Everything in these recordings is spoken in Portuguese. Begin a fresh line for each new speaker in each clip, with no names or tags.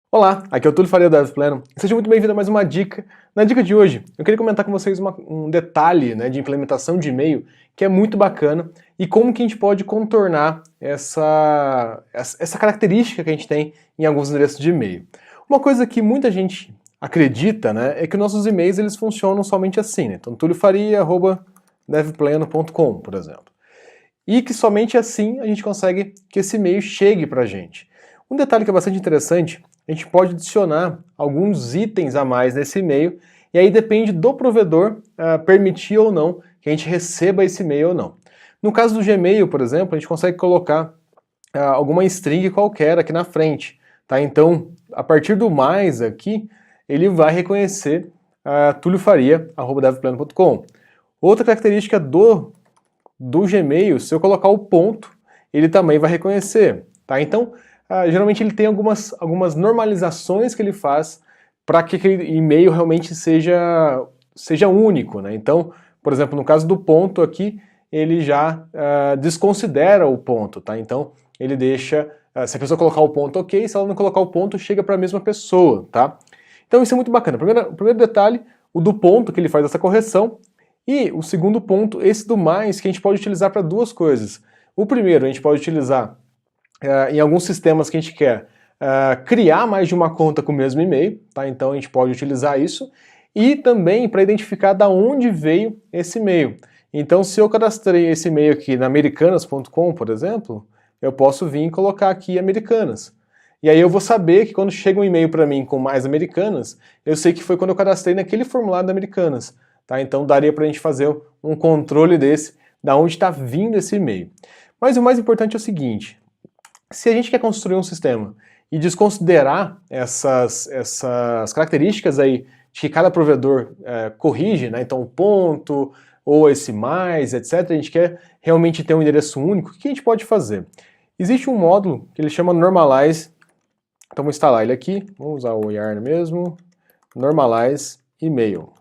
Olá, aqui é o Túlio Faria da DevPlano. Seja muito bem-vindo a mais uma dica. Na dica de hoje, eu queria comentar com vocês um detalhe, de implementação de e-mail que é muito bacana e como que a gente pode contornar essa característica que a gente tem em alguns endereços de e-mail. Uma coisa que muita gente acredita, é que nossos e-mails eles funcionam somente assim, Então, tuliofaria@devplano.com, por exemplo. E que somente assim a gente consegue que esse e-mail chegue para a gente. Um detalhe que é bastante interessante, a gente pode adicionar alguns itens a mais nesse e-mail, e aí depende do provedor permitir ou não que a gente receba esse e-mail ou não. No caso do Gmail, por exemplo, a gente consegue colocar alguma string qualquer aqui na frente. Tá? Então, a partir do mais aqui, ele vai reconhecer tuliofaria@devplano.com. Outra característica do Gmail, se eu colocar o ponto, ele também vai reconhecer. Tá? Então, geralmente ele tem algumas normalizações que ele faz para que aquele e-mail realmente seja único. Então, por exemplo, no caso do ponto aqui, ele já desconsidera o ponto. Tá? Então, ele deixa, se a pessoa colocar o ponto, ok, se ela não colocar o ponto, chega para a mesma pessoa. Tá? Então isso é muito bacana. O primeiro detalhe, o do ponto, que ele faz essa correção, e o segundo ponto, esse do mais, que a gente pode utilizar para duas coisas. O primeiro, a gente pode utilizar em alguns sistemas que a gente quer criar mais de uma conta com o mesmo e-mail, tá? Então a gente pode utilizar isso, e também para identificar da onde veio esse e-mail. Então se eu cadastrei esse e-mail aqui na americanas.com, por exemplo, eu posso vir e colocar aqui Americanas. E aí eu vou saber que quando chega um e-mail para mim com mais Americanas, eu sei que foi quando eu cadastrei naquele formulário da Americanas. Tá? Então daria para a gente fazer um controle da onde está vindo esse e-mail. Mas o mais importante é o seguinte, se a gente quer construir um sistema e desconsiderar essas características aí de que cada provedor corrige, então o ponto, ou esse mais, etc., a gente quer realmente ter um endereço único, o que a gente pode fazer? Existe um módulo que ele chama Normalize, então vou instalar ele aqui, vamos usar o yarn mesmo, Normalize Email. O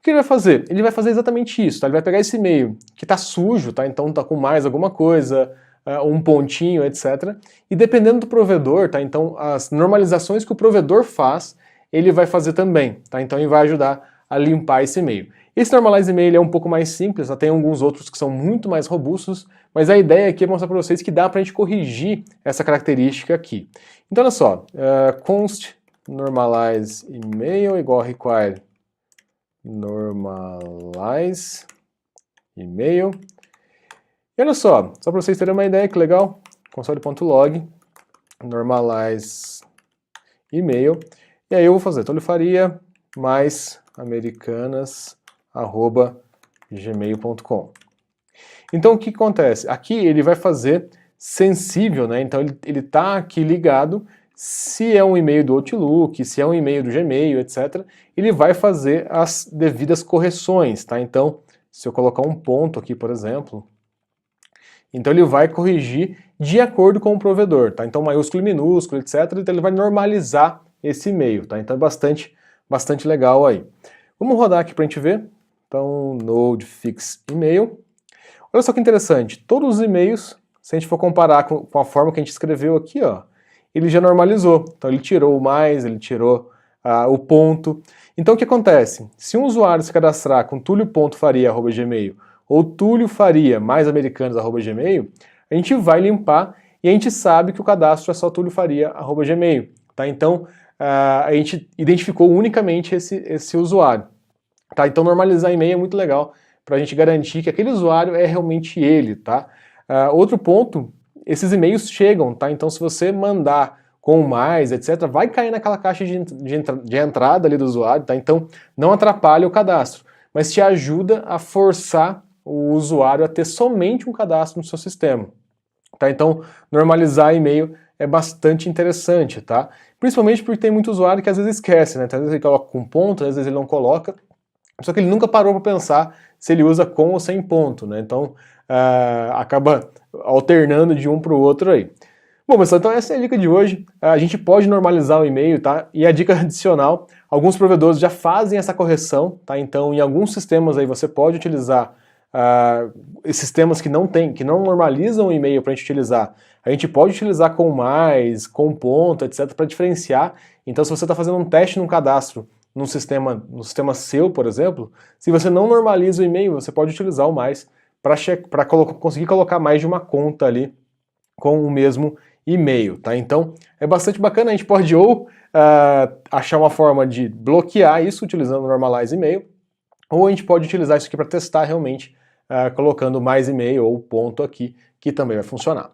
que ele vai fazer? Ele vai fazer exatamente isso, tá? Ele vai pegar esse e-mail que está sujo, tá? Então está com mais alguma coisa, um pontinho, etc. E dependendo do provedor, tá? Então as normalizações que o provedor faz, ele vai fazer também, tá? Então ele vai ajudar a limpar esse e-mail. Esse Normalize Email é um pouco mais simples, tem alguns outros que são muito mais robustos, mas a ideia aqui é mostrar para vocês que dá para a gente corrigir essa característica aqui. Então olha só, const normalize email igual require normalize email. E olha só para vocês terem uma ideia que legal, console.log normalize email, e aí eu vou fazer tuliofaria mais americanas@gmail.com. Então o que acontece? Aqui ele vai fazer sensível, então ele está aqui ligado, se é um e-mail do Outlook, se é um e-mail do Gmail, etc., ele vai fazer as devidas correções, tá? Então, se eu colocar um ponto aqui, por exemplo, então ele vai corrigir de acordo com o provedor, tá? Então maiúsculo e minúsculo, etc., então ele vai normalizar esse e-mail, tá? Então é bastante legal aí. Vamos rodar aqui para a gente ver. Então, node fix email. Olha só que interessante, todos os e-mails, se a gente for comparar com a forma que a gente escreveu aqui, ele já normalizou. Então ele tirou o mais, ele tirou o ponto. Então o que acontece? Se um usuário se cadastrar com tulio.faria@gmail ou tuliofaria mais americanos@gmail, a gente vai limpar e a gente sabe que o cadastro é só tuliofaria@gmail. Tá? Então a gente identificou unicamente esse usuário. Tá? Então normalizar e-mail é muito legal para a gente garantir que aquele usuário é realmente ele. Tá? Outro ponto, esses e-mails chegam, tá? Então se você mandar com mais, etc., vai cair naquela caixa de entrada ali do usuário, tá? Então não atrapalha o cadastro, mas te ajuda a forçar o usuário a ter somente um cadastro no seu sistema. Tá? Então normalizar e-mail é bastante interessante, tá? Principalmente porque tem muito usuário que às vezes esquece, Às vezes ele coloca com ponto, às vezes ele não coloca, só que ele nunca parou para pensar se ele usa com ou sem ponto, Então acaba alternando de um para o outro aí. Bom, pessoal, então essa é a dica de hoje. A gente pode normalizar o e-mail, tá? E a dica adicional, alguns provedores já fazem essa correção, tá? Então em alguns sistemas aí você pode utilizar sistemas que não normalizam o e-mail para a gente utilizar, a gente pode utilizar com mais, com ponto, etc, para diferenciar. Então, se você está fazendo um teste num cadastro, no sistema seu, por exemplo, se você não normaliza o e-mail, você pode utilizar o mais para conseguir colocar mais de uma conta ali com o mesmo e-mail, tá? Então, é bastante bacana, a gente pode ou achar uma forma de bloquear isso utilizando o Normalize e-mail, ou a gente pode utilizar isso aqui para testar realmente, colocando mais e-mail ou ponto aqui, que também vai funcionar.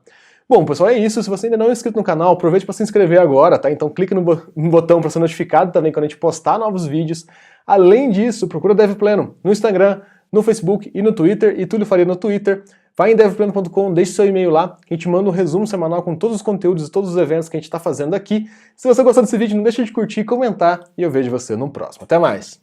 Bom, pessoal, é isso. Se você ainda não é inscrito no canal, aproveite para se inscrever agora, tá? Então clique no botão para ser notificado também quando a gente postar novos vídeos. Além disso, procura DevPleno no Instagram, no Facebook e no Twitter, e Túlio Faria no Twitter. Vai em devpleno.com, deixe seu e-mail lá, que a gente manda um resumo semanal com todos os conteúdos e todos os eventos que a gente está fazendo aqui. Se você gostou desse vídeo, não deixe de curtir e comentar, e eu vejo você no próximo. Até mais!